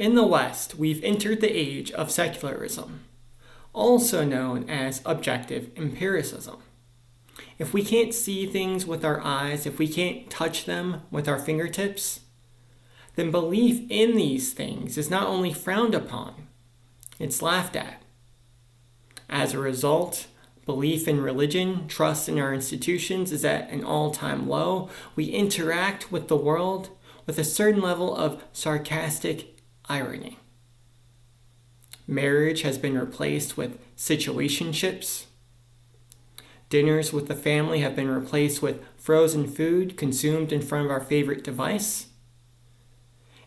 In the West, we've entered the age of secularism, also known as objective empiricism. If we can't see things with our eyes, if we can't touch them with our fingertips, then belief in these things is not only frowned upon, it's laughed at. As a result, belief in religion, trust in our institutions is at an all-time low. We interact with the world with a certain level of sarcastic irony. Marriage has been replaced with situationships. Dinners with the family have been replaced with frozen food consumed in front of our favorite device.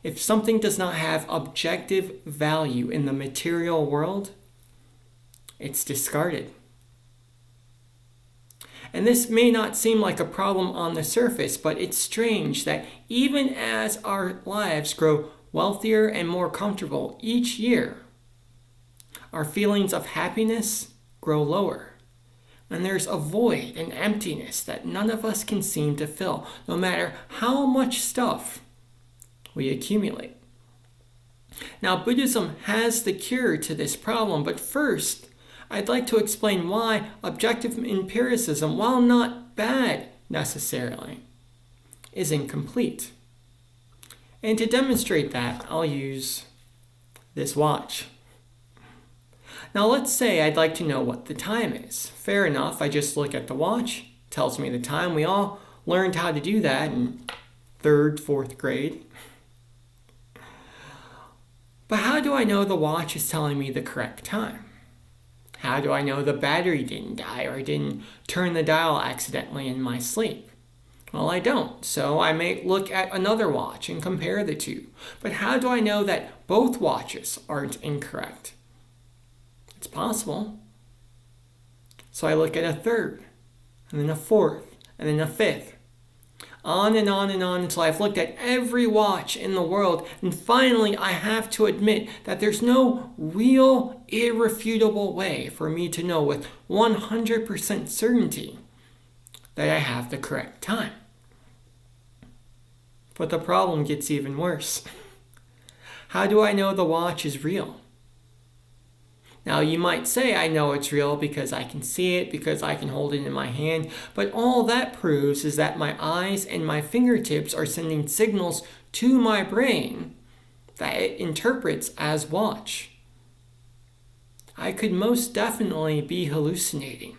If something does not have objective value in the material world, it's discarded. And this may not seem like a problem on the surface, but it's strange that even as our lives grow wealthier and more comfortable each year, our feelings of happiness grow lower. And there's a void and emptiness that none of us can seem to fill, no matter how much stuff we accumulate. Now, Buddhism has the cure to this problem, but first, I'd like to explain why objective empiricism, while not bad necessarily, is incomplete. And to demonstrate that, I'll use this watch. Now let's say I'd like to know what the time is. Fair enough, I just look at the watch, it tells me the time. We all learned how to do that in 3rd, 4th grade. But how do I know the watch is telling me the correct time? How do I know the battery didn't die or I didn't turn the dial accidentally in my sleep? Well, I don't, so I may look at another watch and compare the two. But how do I know that both watches aren't incorrect? It's possible. So I look at a 3rd, and then a 4th, and then a 5th. On and on and on until I've looked at every watch in the world, and finally I have to admit that there's no real, irrefutable way for me to know with 100% certainty that I have the correct time. But the problem gets even worse. How do I know the watch is real? Now, you might say I know it's real because I can see it, because I can hold it in my hand, but all that proves is that my eyes and my fingertips are sending signals to my brain that it interprets as watch. I could most definitely be hallucinating.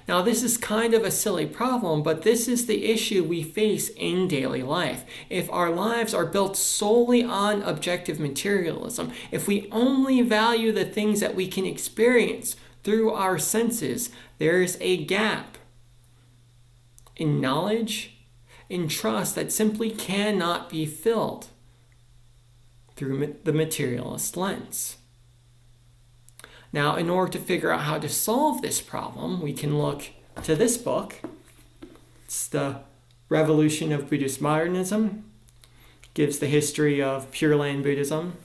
Now, this is kind of a silly problem, but this is the issue we face in daily life. If our lives are built solely on objective materialism, if we only value the things that we can experience through our senses, there is a gap in knowledge, in trust that simply cannot be filled through the materialist lens. Now, in order to figure out how to solve this problem, we can look to this book. It's The Revolution of Buddhist Modernism. It gives the history of Pure Land Buddhism,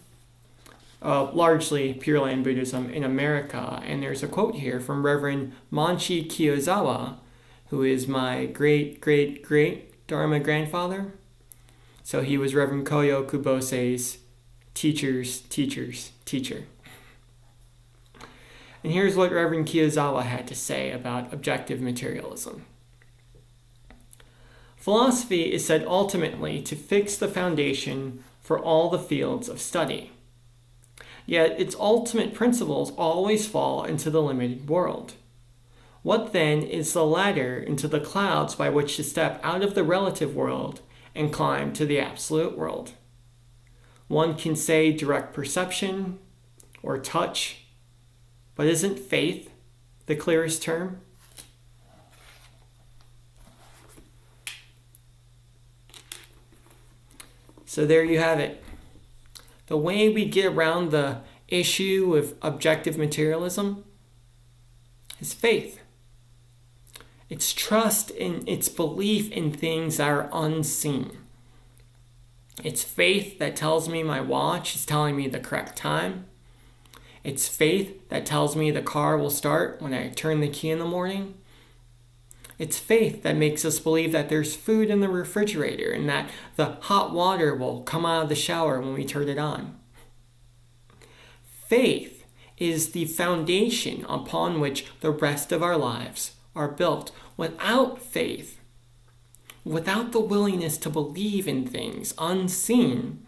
largely Pure Land Buddhism in America. And there's a quote here from Reverend Manchi Kiyozawa, who is my great Dharma grandfather. So he was Reverend Koyo Kubose's teacher's teacher. And here's what Reverend Kiyozawa had to say about objective materialism. Philosophy is said ultimately to fix the foundation for all the fields of study. Yet its ultimate principles always fall into the limited world. What then is the ladder into the clouds by which to step out of the relative world and climb to the absolute world? One can say direct perception or touch, but isn't faith the clearest term? So there you have it. The way we get around the issue of objective materialism is faith. It's trust in its belief in things that are unseen. It's faith that tells me my watch is telling me the correct time. It's faith that tells me the car will start when I turn the key in the morning. It's faith that makes us believe that there's food in the refrigerator and that the hot water will come out of the shower when we turn it on. Faith is the foundation upon which the rest of our lives are built. Without faith, without the willingness to believe in things unseen,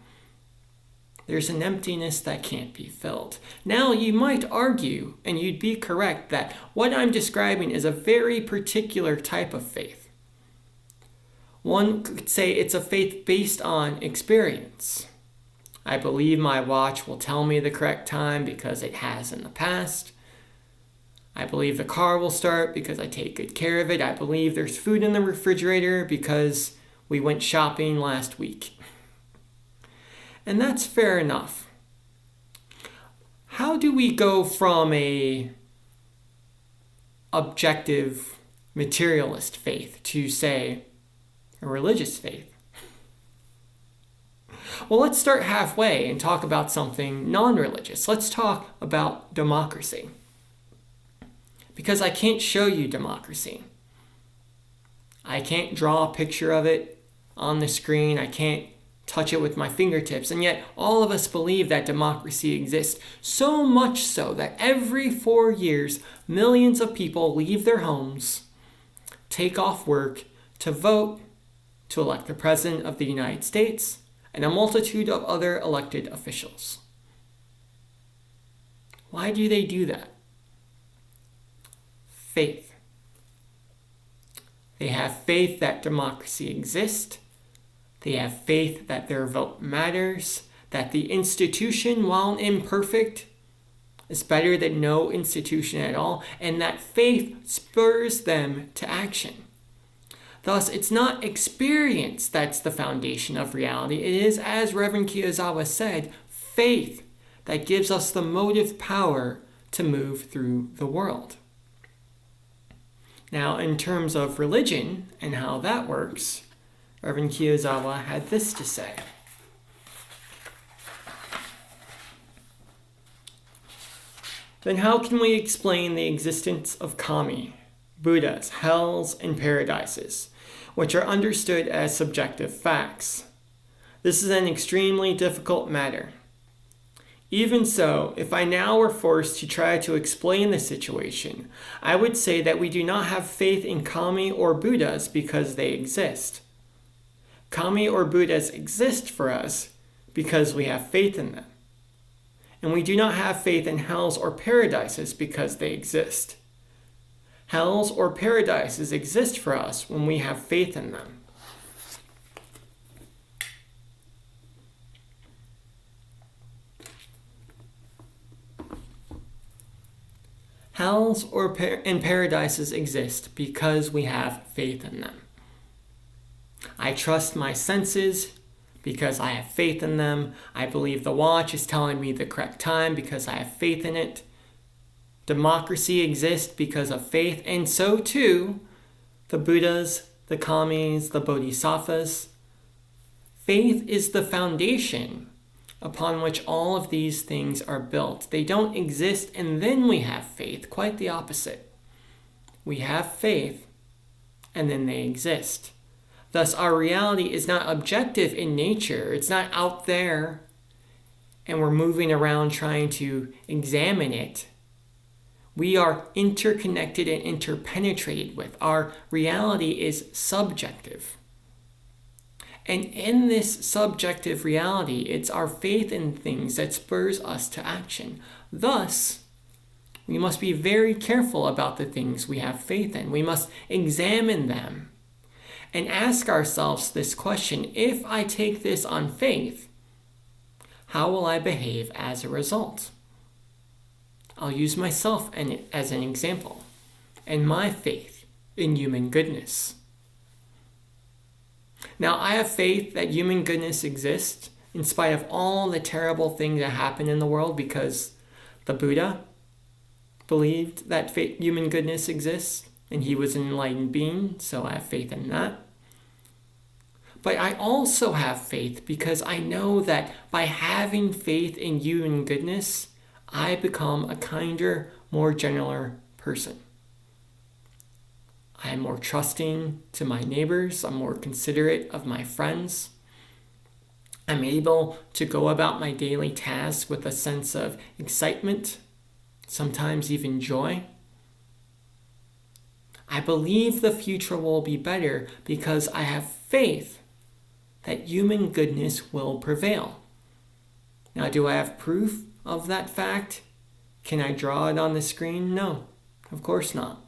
there's an emptiness that can't be filled. Now, you might argue, and you'd be correct, that what I'm describing is a very particular type of faith. One could say it's a faith based on experience. I believe my watch will tell me the correct time because it has in the past. I believe the car will start because I take good care of it. I believe there's food in the refrigerator because we went shopping last week. And that's fair enough. How do we go from a objective materialist faith to, say, a religious faith? Well, let's start halfway and talk about something non-religious. Let's talk about democracy. Because I can't show you democracy. I can't draw a picture of it on the screen. I can't touch it with my fingertips. And yet all of us believe that democracy exists. So much so that every 4 years, millions of people leave their homes, take off work to vote to elect the President of the United States and a multitude of other elected officials. Why do they do that? Faith. They have faith that democracy exists. They have faith that their vote matters, that the institution, while imperfect, is better than no institution at all, and that faith spurs them to action. Thus, it's not experience that's the foundation of reality. It is, as Reverend Kiyozawa said, faith that gives us the motive power to move through the world. Now, in terms of religion and how that works, Reverend Kiyozawa had this to say. Then how can we explain the existence of kami, Buddhas, hells, and paradises, which are understood as subjective facts? This is an extremely difficult matter. Even so, if I now were forced to try to explain the situation, I would say that we do not have faith in kami or Buddhas because they exist. Kami or Buddhas exist for us because we have faith in them. And we do not have faith in hells or paradises because they exist. Hells or paradises exist for us when we have faith in them. Hells and paradises exist because we have faith in them. I trust my senses because I have faith in them. I believe the watch is telling me the correct time because I have faith in it. Democracy exists because of faith, and so too the Buddhas, the kamis, the bodhisattvas. Faith is the foundation upon which all of these things are built. They don't exist and then we have faith, quite the opposite. We have faith and then they exist. Thus, our reality is not objective in nature. It's not out there and we're moving around trying to examine it. We are interconnected and interpenetrated with. Our reality is subjective. And in this subjective reality, it's our faith in things that spurs us to action. Thus, we must be very careful about the things we have faith in. We must examine them and ask ourselves this question: if I take this on faith, how will I behave as a result? I'll use myself as an example and my faith in human goodness. Now, I have faith that human goodness exists in spite of all the terrible things that happen in the world, because the Buddha believed that human goodness exists and he was an enlightened being, so I have faith in that. But I also have faith because I know that by having faith in human goodness, I become a kinder, more gentler person. I'm more trusting to my neighbors. I'm more considerate of my friends. I'm able to go about my daily tasks with a sense of excitement, sometimes even joy. I believe the future will be better because I have faith that human goodness will prevail. Now, do I have proof of that fact? Can I draw it on the screen? No, of course not.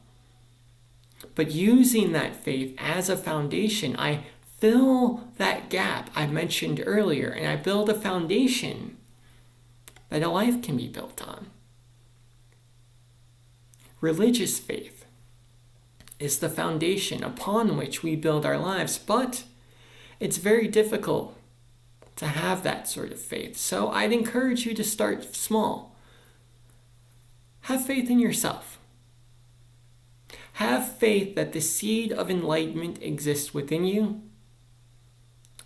But using that faith as a foundation, I fill that gap I mentioned earlier, and I build a foundation that a life can be built on. Religious faith is the foundation upon which we build our lives, but it's very difficult to have that sort of faith. So I'd encourage you to start small. Have faith in yourself. Have faith that the seed of enlightenment exists within you,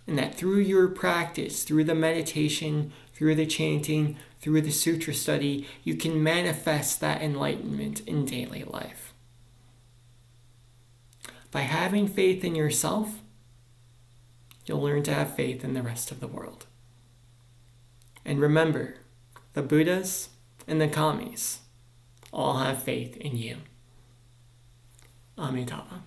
and that through your practice, through the meditation, through the chanting, through the sutra study, you can manifest that enlightenment in daily life. By having faith in yourself, you'll learn to have faith in the rest of the world. And remember, the Buddhas and the Kammis all have faith in you. Amitabha.